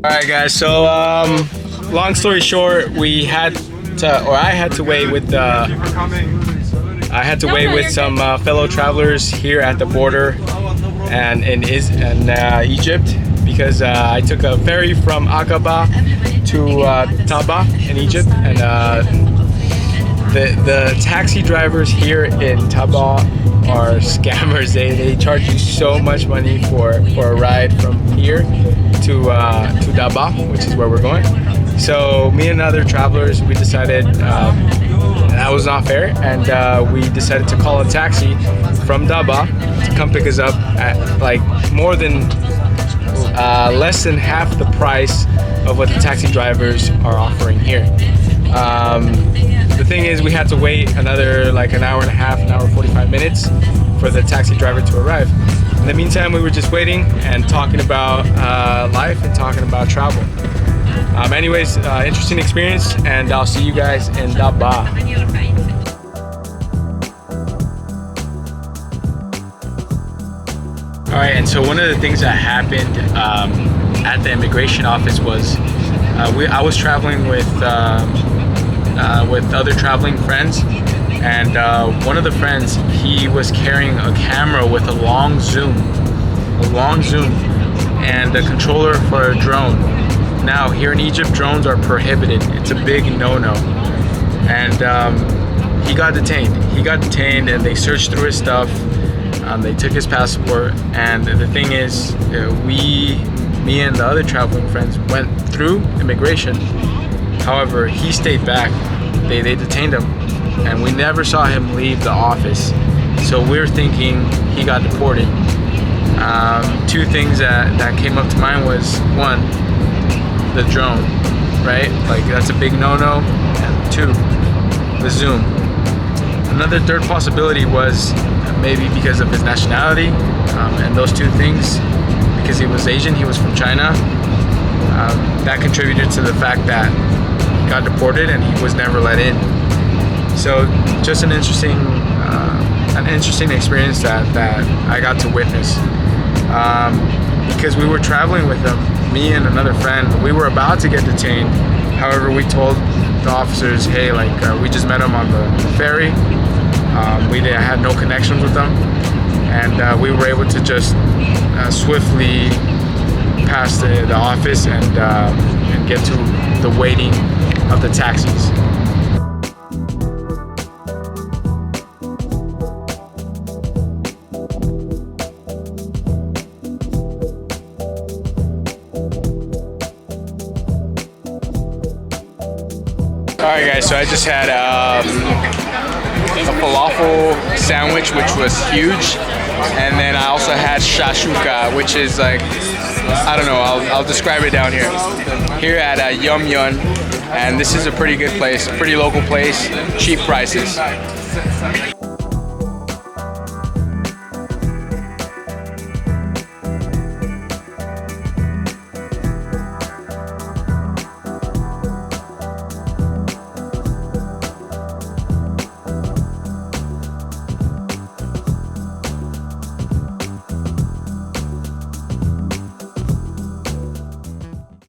Alright guys, so long story short, I had to wait with some fellow travelers here at the border and in Egypt, because I took a ferry from Aqaba to Taba in Egypt, and the taxi drivers here in Taba are scammers. They charge you so much money for a ride from here to Dahab, which is where we're going. So me and other travelers, we decided that was not fair, and we decided to call a taxi from Dahab to come pick us up at like less than half the price of what the taxi drivers are offering here. The thing is, we had to wait another like an hour and a half, an hour 45 minutes for the taxi driver to arrive. In the meantime, we were just waiting and talking about life and talking about travel. Anyways, interesting experience, and I'll see you guys in Dahab. Alright, and so one of the things that happened at the immigration office was I was traveling with other traveling friends, and one of the friends, he was carrying a camera with a long zoom and a controller for a drone. Now here in Egypt, drones are prohibited. It's a big no-no, and he got detained and they searched through his stuff. They took his passport, and the thing is, me and the other traveling friends went through immigration. However, he stayed back. They detained him, and we never saw him leave the office. So we're thinking he got deported. Two things that came up to mind was, one, the drone, right? Like, that's a big no-no. And two, the zoom. Another third possibility was maybe because of his nationality, and those two things, because he was Asian, he was from China, that contributed to the fact that he got deported and he was never let in. So just an interesting experience that I got to witness, because we were traveling with him, me and another friend. We were about to get detained. However, we told the officers, hey, like, we just met him on the ferry. We had no connections with them, and we were able to just swiftly pass the office and get to the waiting of the taxis. Alright guys, so I just had a falafel sandwich, which was huge, and then I also had shashuka, which is like, I don't know, I'll describe it down here at Yum Yum, and this is a pretty good place, a pretty local place, cheap prices.